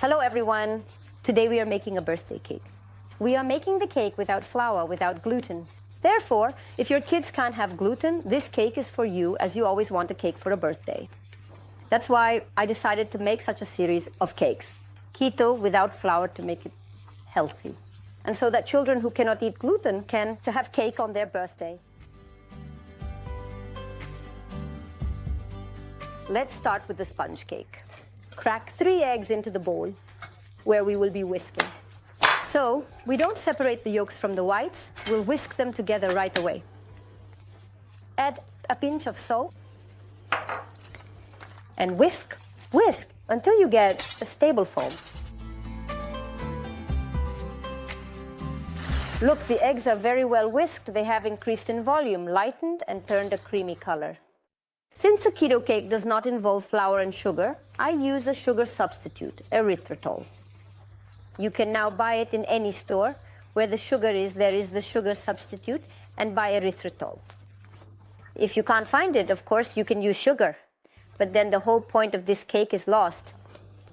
Hello everyone! Today we are making a birthday cake. We are making the cake without flour, without gluten. Therefore, if your kids can't have gluten, this cake is for you, as you always want a cake for a birthday. That's why I decided to make such a series of cakes. Keto without flour to make it healthy. And so that children who cannot eat gluten can have cake on their birthday. Let's start with the sponge cake. Crack 3 eggs into the bowl where we will be whisking. So we don't separate the yolks from the whites, we'll whisk them together right away. Add a pinch of salt and whisk until you get a stable foam. Look, the eggs are very well whisked, they have increased in volume, lightened and turned a creamy color. Since a keto cake does not involve flour and sugar, I use a sugar substitute, erythritol. You can now buy it in any store. Where the sugar is, there is the sugar substitute, and buy erythritol. If you can't find it, of course, you can use sugar. But then the whole point of this cake is lost.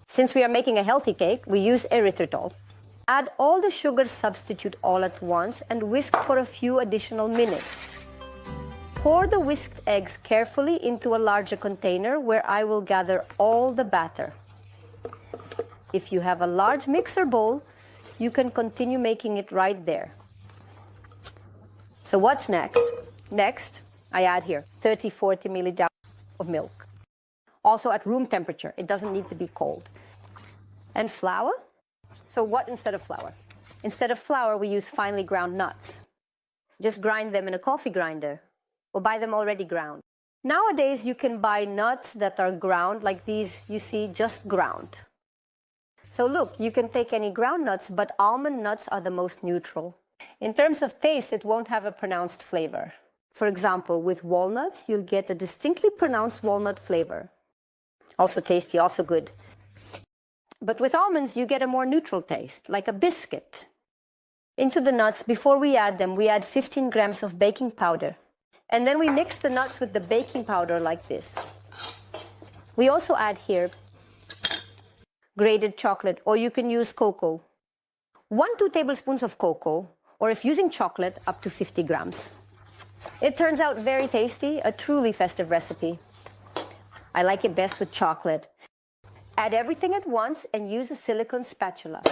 Since we are making a healthy cake, we use erythritol. Add all the sugar substitute all at once and whisk for a few additional minutes. Pour the whisked eggs carefully into a larger container where I will gather all the batter. If you have a large mixer bowl, you can continue making it right there. So what's next? Next, I add here 30-40 milliliters of milk. Also at room temperature, it doesn't need to be cold. And flour? So what instead of flour? Instead of flour, we use finely ground nuts. Just grind them in a coffee grinder, or buy them already ground. Nowadays, you can buy nuts that are ground, like these you see, just ground. So look, you can take any ground nuts, but almond nuts are the most neutral. In terms of taste, it won't have a pronounced flavor. For example, with walnuts, you'll get a distinctly pronounced walnut flavor. Also tasty, also good. But with almonds, you get a more neutral taste, like a biscuit. Into the nuts, before we add them, we add 15 grams of baking powder. And then we mix the nuts with the baking powder like this. We also add here grated chocolate, or you can use cocoa. 1-2 tablespoons of cocoa, or if using chocolate, up to 50 grams. It turns out very tasty, a truly festive recipe. I like it best with chocolate. Add everything at once and use a silicone spatula.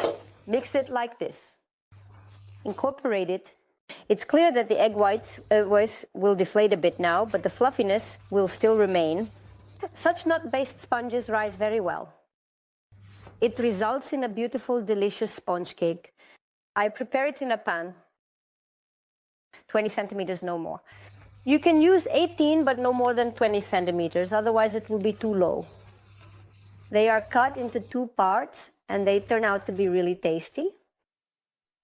Mix it like this. Incorporate it. It's clear that the egg whites will deflate a bit now, but the fluffiness will still remain. Such nut-based sponges rise very well. It results in a beautiful, delicious sponge cake. I prepare it in a pan, 20 centimeters, no more. You can use 18, but no more than 20 centimeters, otherwise it will be too low. They are cut into 2 parts, and they turn out to be really tasty.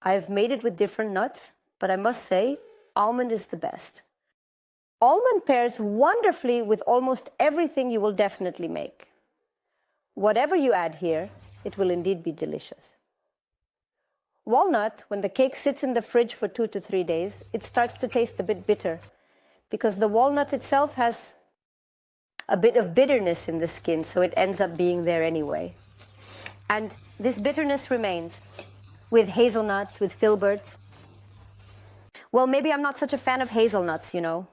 I've made it with different nuts, but I must say, almond is the best. Almond pairs wonderfully with almost everything you will definitely make. Whatever you add here, it will indeed be delicious. Walnut, when the cake sits in the fridge for 2 to 3 days, it starts to taste a bit bitter, because the walnut itself has a bit of bitterness in the skin, so it ends up being there anyway. And this bitterness remains with hazelnuts, with filberts. Well, maybe I'm not such a fan of hazelnuts, you know.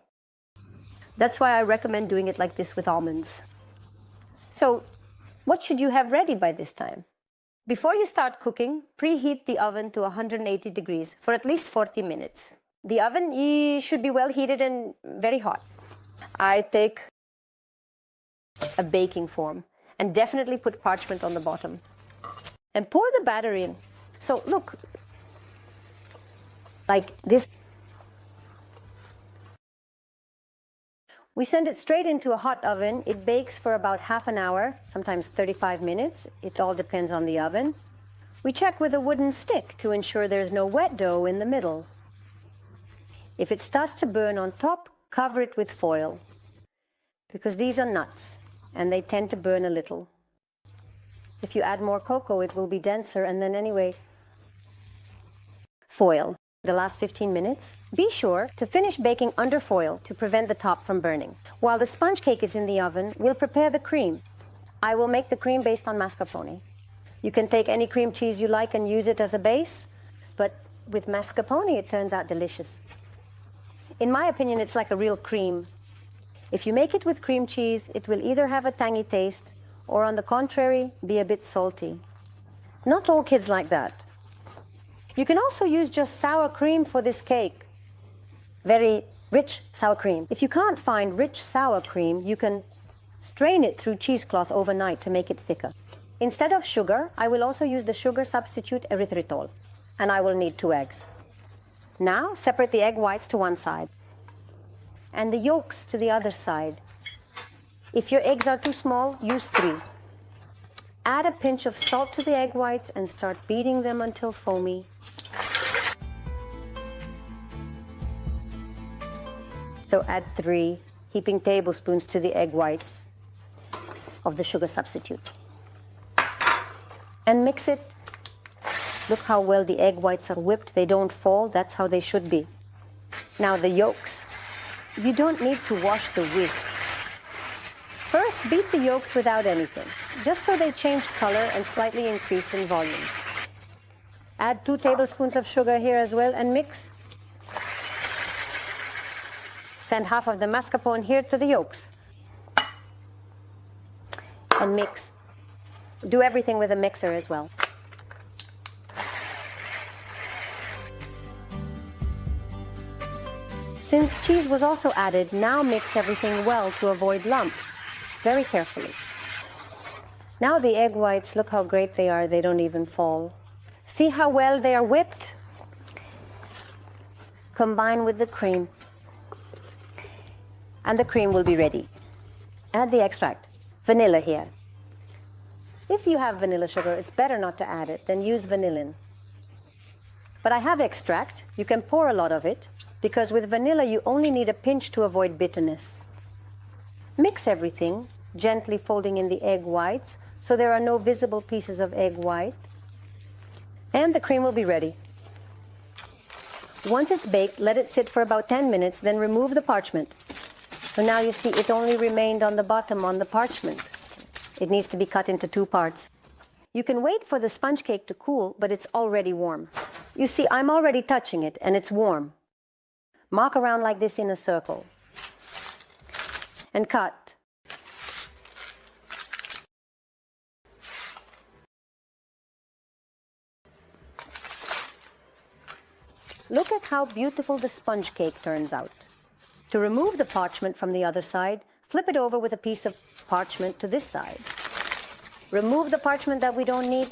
That's why I recommend doing it like this with almonds. So, what should you have ready by this time? Before you start cooking, preheat the oven to 180 degrees for at least 40 minutes. The oven should be well heated and very hot. I take a baking form and definitely put parchment on the bottom. And pour the batter in. So look, like this. We send it straight into a hot oven. It bakes for about half an hour, sometimes 35 minutes. It all depends on the oven. We check with a wooden stick to ensure there's no wet dough in the middle. If it starts to burn on top, cover it with foil, because these are nuts and they tend to burn a little. If you add more cocoa, it will be denser, and then anyway, foil. The last 15 minutes, be sure to finish baking under foil to prevent the top from burning. While the sponge cake is in the oven, we'll prepare the cream. I will make the cream based on mascarpone. You can take any cream cheese you like and use it as a base, but with mascarpone it turns out delicious. In my opinion, it's like a real cream. If you make it with cream cheese, it will either have a tangy taste or, on the contrary, be a bit salty. Not all kids like that. You can also use just sour cream for this cake. Very rich sour cream. If you can't find rich sour cream, you can strain it through cheesecloth overnight to make it thicker. Instead of sugar, I will also use the sugar substitute erythritol, and I will need 2 eggs. Now, separate the egg whites to one side and the yolks to the other side. If your eggs are too small, use 3. Add a pinch of salt to the egg whites and start beating them until foamy. So add 3 heaping tablespoons to the egg whites of the sugar substitute. And mix it. Look how well the egg whites are whipped. They don't fall. That's how they should be. Now the yolks. You don't need to wash the whisk. First, beat the yolks without anything, just so they change color and slightly increase in volume. Add 2 tablespoons of sugar here as well and mix. Send half of the mascarpone here to the yolks. And mix. Do everything with a mixer as well. Since cheese was also added, now mix everything well to avoid lumps, very carefully. Now the egg whites, look how great they are, they don't even fall. See how well they are whipped? Combine with the cream, and the cream will be ready. Add the extract, vanilla here. If you have vanilla sugar, it's better not to add it, then use vanillin. But I have extract, you can pour a lot of it, because with vanilla you only need a pinch to avoid bitterness. Mix everything, gently folding in the egg whites so there are no visible pieces of egg white. And the cream will be ready. Once it's baked, let it sit for about 10 minutes, then remove the parchment. So now you see it only remained on the bottom on the parchment. It needs to be cut into 2 parts. You can wait for the sponge cake to cool, but it's already warm. You see, I'm already touching it and it's warm. Mark around like this in a circle. And cut. Look at how beautiful the sponge cake turns out. To remove the parchment from the other side, flip it over with a piece of parchment to this side. Remove the parchment that we don't need.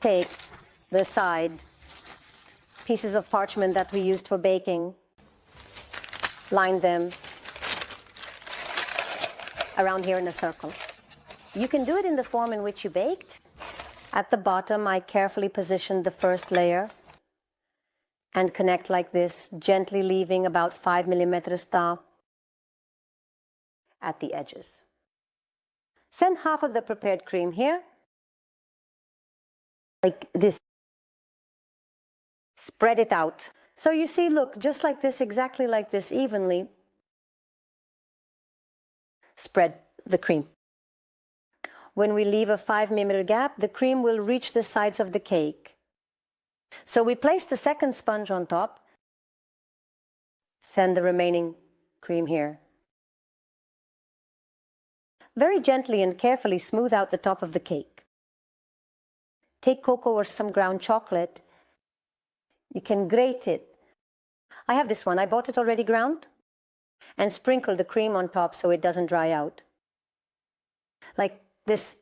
Take the side pieces of parchment that we used for baking. Line them around here in a circle. You can do it in the form in which you baked. At the bottom, I carefully positioned the first layer and connect like this, gently leaving about 5 millimeters thaw at the edges. Send half of the prepared cream here, like this. Spread it out. So you see, look, just like this, exactly like this, evenly. Spread the cream. When we leave a 5 millimeter gap, the cream will reach the sides of the cake. So we place the second sponge on top. Send the remaining cream here. Very gently and carefully smooth out the top of the cake. Take cocoa or some ground chocolate. You can grate it. I have this one. I bought it already ground. And sprinkle the cream on top so it doesn't dry out. Like this.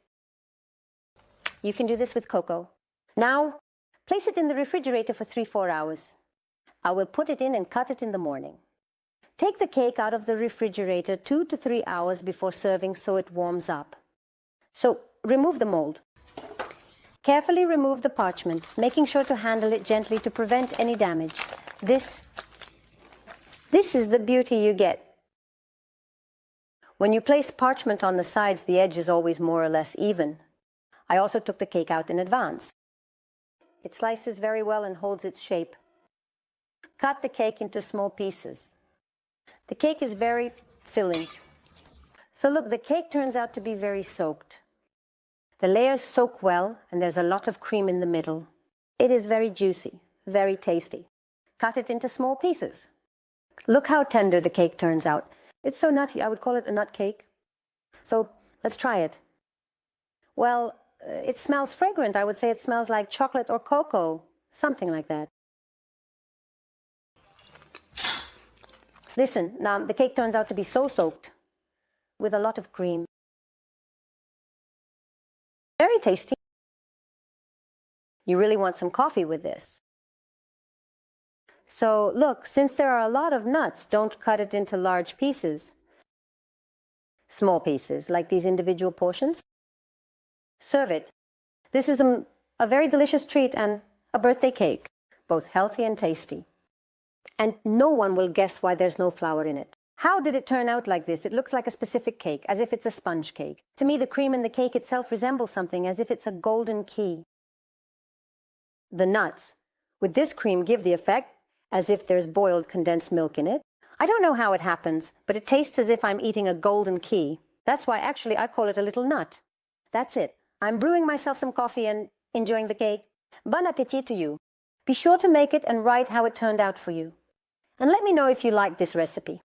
You can do this with cocoa. Now, place it in the refrigerator for 3-4 hours. I will put it in and cut it in the morning. Take the cake out of the refrigerator 2 to 3 hours before serving so it warms up. So, remove the mold. Carefully remove the parchment, making sure to handle it gently to prevent any damage. This is the beauty you get. When you place parchment on the sides, the edge is always more or less even. I also took the cake out in advance. It slices very well and holds its shape. Cut the cake into small pieces. The cake is very filling. So look, the cake turns out to be very soaked. The layers soak well, and there's a lot of cream in the middle. It is very juicy, very tasty. Cut it into small pieces. Look how tender the cake turns out. It's so nutty, I would call it a nut cake. So let's try it. Well, it smells fragrant. I would say it smells like chocolate or cocoa, something like that. Listen, now the cake turns out to be so soaked with a lot of cream. Very tasty. You really want some coffee with this. So look, since there are a lot of nuts, don't cut it into large pieces. Small pieces, like these individual portions. Serve it. This is a very delicious treat and a birthday cake, both healthy and tasty. And no one will guess why there's no flour in it. How did it turn out like this? It looks like a specific cake, as if it's a sponge cake. To me, the cream in the cake itself resembles something, as if it's a golden key. The nuts, with this cream, give the effect as if there's boiled condensed milk in it. I don't know how it happens, but it tastes as if I'm eating a golden key. That's why actually I call it a little nut. That's it. I'm brewing myself some coffee and enjoying the cake. Bon appetit to you. Be sure to make it and write how it turned out for you. And let me know if you like this recipe.